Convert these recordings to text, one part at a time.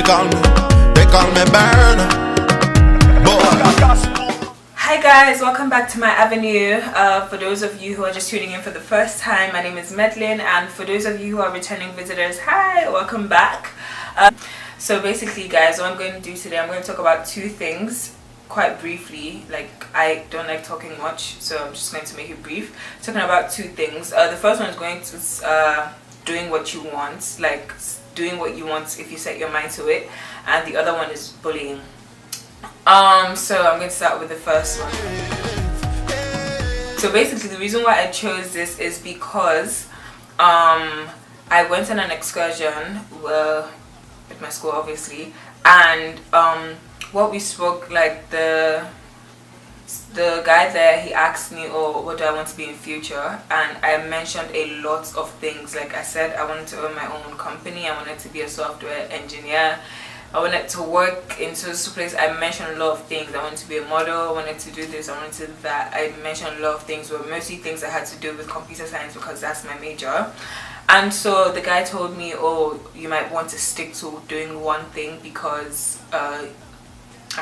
they call me burner. Hi guys, welcome back to my avenue. For those of you who are just tuning in for the first time, my name is Madeline, and for those of you who are returning visitors, hi, welcome back. So basically guys, what I'm going to do today, I'm going to talk about two things quite briefly. Like, I don't like talking much, so I'm just going to make it brief. Talking about two things. The first one is going to doing what you want, like doing what you want if you set your mind to it, and the other one is bullying. So I'm going to start with the first one. So basically the reason why I chose this is because I went on an excursion with my school obviously, and what we spoke, like the guy there, he asked me, oh, what do I want to be in future, and I mentioned a lot of things. Like I said, I wanted to own my own company, I wanted to be a software engineer, I wanted to work in social place. I mentioned a lot of things. I wanted to be a model, I wanted to do this, I wanted to do that. I mentioned a lot of things, but mostly things that had to do with computer science because that's my major. And so the guy told me, oh, you might want to stick to doing one thing because I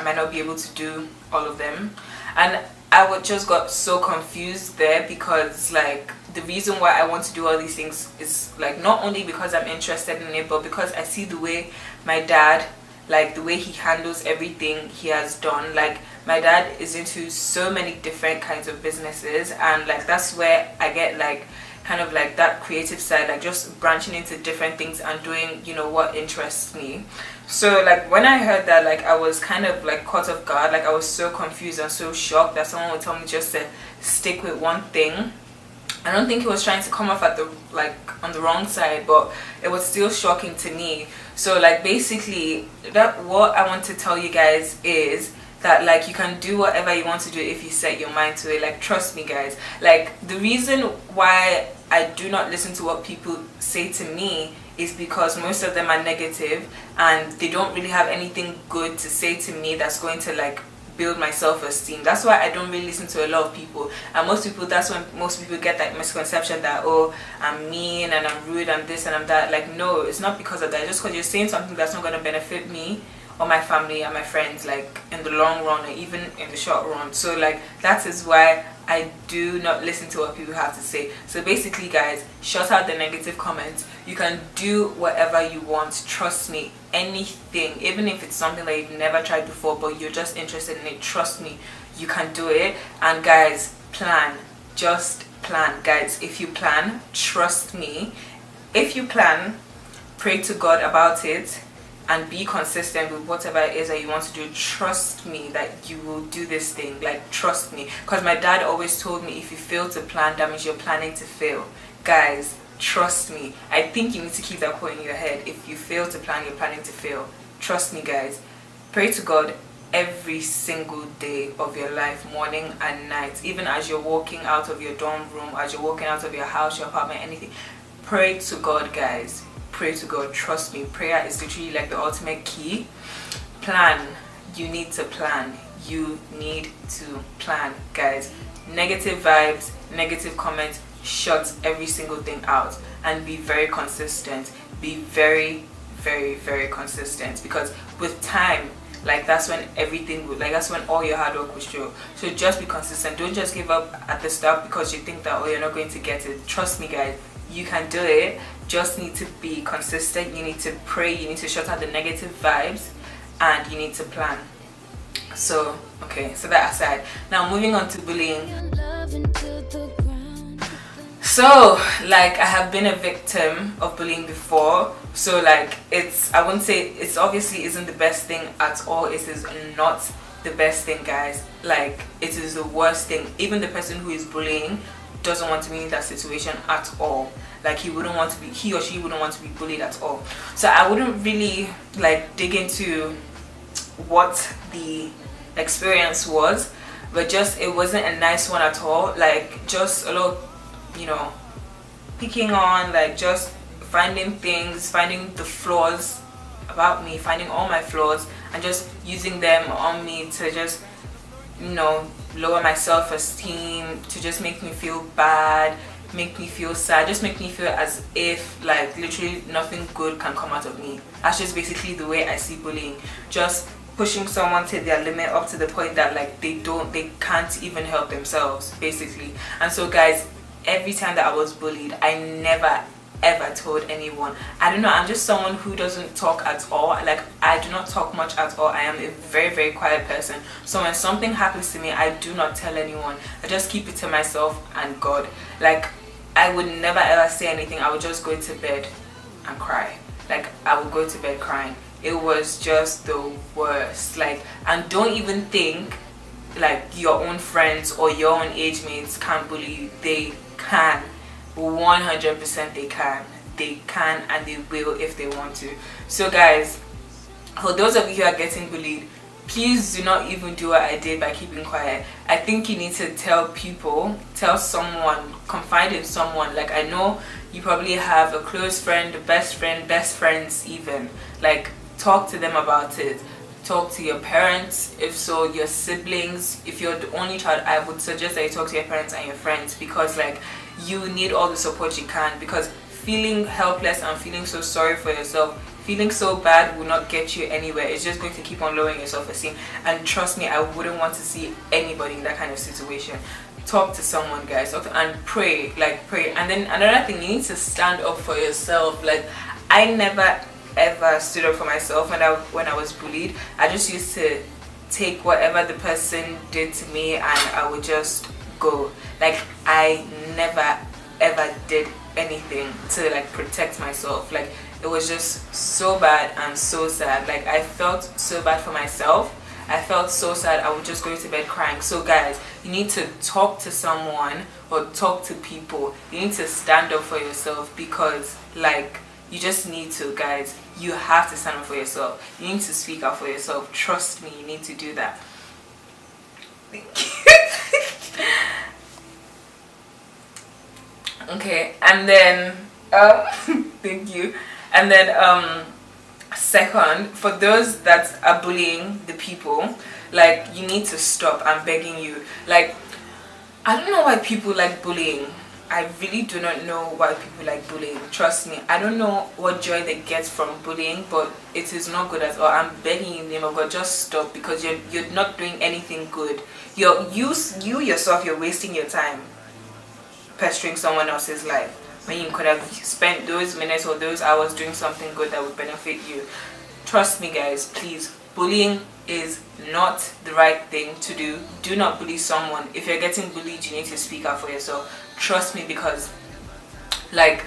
might not be able to do all of them. And I would just got so confused there, because like the reason why I want to do all these things is like not only because I'm interested in it, but because I see the way my dad, like the way he handles everything he has done. Like my dad is into so many different kinds of businesses, and like that's where I get like kind of like that creative side, like just branching into different things and doing, you know, what interests me. So like when I heard that, like I was kind of like caught off guard. Like I was so confused and so shocked that someone would tell me just to stick with one thing. I don't think he was trying to come off at the on the wrong side, but it was still shocking to me. So like basically that what I want to tell you guys is that like you can do whatever you want to do if you set your mind to it. Like trust me guys, like the reason why I do not listen to what people say to me is because most of them are negative and they don't really have anything good to say to me that's going to like build my self-esteem. That's why I don't really listen to a lot of people. And most people, that's when most people get that misconception that, oh, I'm mean and I'm rude and this and I'm that. Like no, it's not because of that. Just because you're saying something that's not going to benefit me or my family and my friends, like in the long run or even in the short run. So like that is why I do not listen to what people have to say. So basically guys, shut out the negative comments. You can do whatever you want, trust me. Anything, even if it's something that you've never tried before but you're just interested in it, trust me, you can do it. And guys, plan, just plan guys. If you plan, trust me, if you plan, pray to God about it and be consistent with whatever it is that you want to do. Trust me that you will do this thing. Like trust me, because my dad always told me if you fail to plan, that means you're planning to fail. Guys, trust me. I think you need to keep that quote in your head. If you fail to plan, you're planning to fail. Trust me guys. Pray to God every single day of your life, morning and night. Even as you're walking out of your dorm room, as you're walking out of your house, your apartment, anything, pray to God guys. Pray to God, trust me. Prayer is literally like the ultimate key. Plan. You need to plan. You need to plan guys. Negative vibes, negative comments, shut every single thing out and be very consistent. Be very, very, very consistent, because with time, like that's when everything would, like that's when all your hard work will show. So just be consistent. Don't just give up at the start because you think that, oh, you're not going to get it. Trust me guys, you can do it. Just need to be consistent. You need to pray, you need to shut out the negative vibes, and you need to plan. So okay, so that aside, now moving on to bullying. So like I have been a victim of bullying before. So like it's, I wouldn't say it's obviously isn't the best thing at all. It is not the best thing guys. Like it is the worst thing. Even the person who is bullying doesn't want to be in that situation at all. Like he or she wouldn't want to be bullied at all. So I wouldn't really like dig into what the experience was, but just it wasn't a nice one at all. Like just a lot, you know, picking on, like just finding things, finding the flaws about me, finding all my flaws and just using them on me to just, you know, lower my self-esteem, to just make me feel bad, make me feel sad, just make me feel as if like literally nothing good can come out of me. That's just basically the way I see bullying. Just pushing someone to their limit up to the point that like they can't even help themselves basically. And so guys, every time that I was bullied, I never ever told anyone. I don't know, I'm just someone who doesn't talk at all. Like I do not talk much at all. I am a very, very quiet person. So when something happens to me, I do not tell anyone. I just keep it to myself and God. Like I would never ever say anything. I would just go to bed and cry. Like I would go to bed crying. It was just the worst. Like, and don't even think like your own friends or your own age mates can't bully you. They can. 100% they can and they will if they want to. So guys, for those of you who are getting bullied, please do not even do what I did by keeping quiet. I think you need to tell people, tell someone, confide in someone. Like I know you probably have a close friend, a best friends even. Like talk to them about it. Talk to your parents, if so, your siblings. If you're the only child, I would suggest that you talk to your parents and your friends, because like you need all the support you can, because feeling helpless and feeling so sorry for yourself, feeling so bad will not get you anywhere. It's just going to keep on lowering your self-esteem, and trust me, I wouldn't want to see anybody in that kind of situation. Talk to someone, guys, and pray, like pray. And then another thing, you need to stand up for yourself. Like I never ever stood up for myself when I was bullied. I just used to take whatever the person did to me and I would just go. Like I never ever did anything to like protect myself. Like it was just so bad and so sad. Like I felt so bad for myself. I felt so sad. I would just go to bed crying. So guys, you need to talk to someone or talk to people. You need to stand up for yourself, because like you just need to, guys. You have to stand up for yourself. You need to speak up for yourself. Trust me, you need to do that. Okay, and then thank you. And then second, for those that are bullying the people, like you need to stop. I'm begging you. Like I don't know why people like bullying. I really do not know why people like bullying. Trust me, I don't know what joy they get from bullying, but it is not good at all. I'm begging you in the name of God, just stop, because you're not doing anything good. You yourself, you're wasting your time pestering someone else's life when you could have spent those minutes or those hours doing something good that would benefit you. Trust me, guys, please. Bullying is not the right thing to do. Do not bully someone. If you're getting bullied, you need to speak up for yourself. Trust me, because like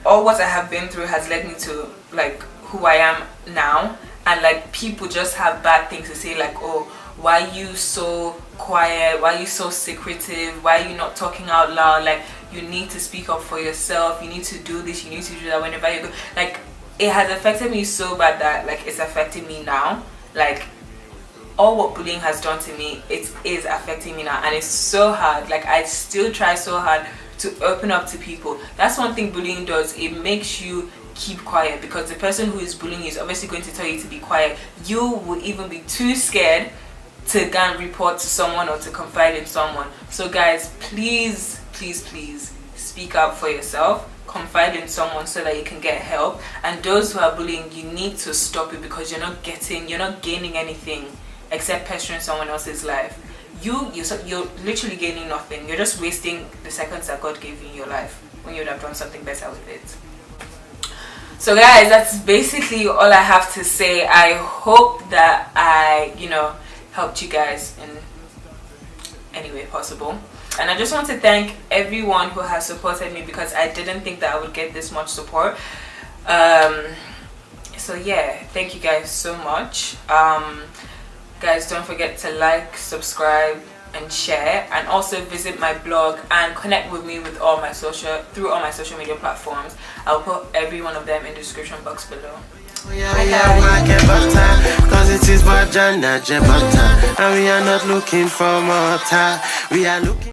all what I have been through has led me to like who I am now, and like people just have bad things to say, like, oh, why are you so quiet, why are you so secretive, why are you not talking out loud, like you need to speak up for yourself, you need to do this, you need to do that whenever you go. Like it has affected me so bad that like it's affecting me now. Like all what bullying has done to me, it is affecting me now, and it's so hard. Like I still try so hard to open up to people. That's one thing bullying does. It makes you keep quiet, because the person who is bullying you is obviously going to tell you to be quiet. You would even be too scared to go and report to someone or to confide in someone. So guys, please speak up for yourself. Confide in someone so that you can get help. And those who are bullying, you need to stop it, because you're not gaining anything except pestering someone else's life. You're literally gaining nothing. You're just wasting the seconds that God gave you in your life when you would have done something better with it. So guys, that's basically all I have to say. I hope that I helped you guys in any way possible. And I just want to thank everyone who has supported me, because I didn't think that I would get this much support. So yeah, thank you guys so much. Guys, don't forget to like, subscribe and share, and also visit my blog and connect with me with all my social media platforms. I'll put every one of them in the description box below. Cause it is and we are not looking for more time. We are looking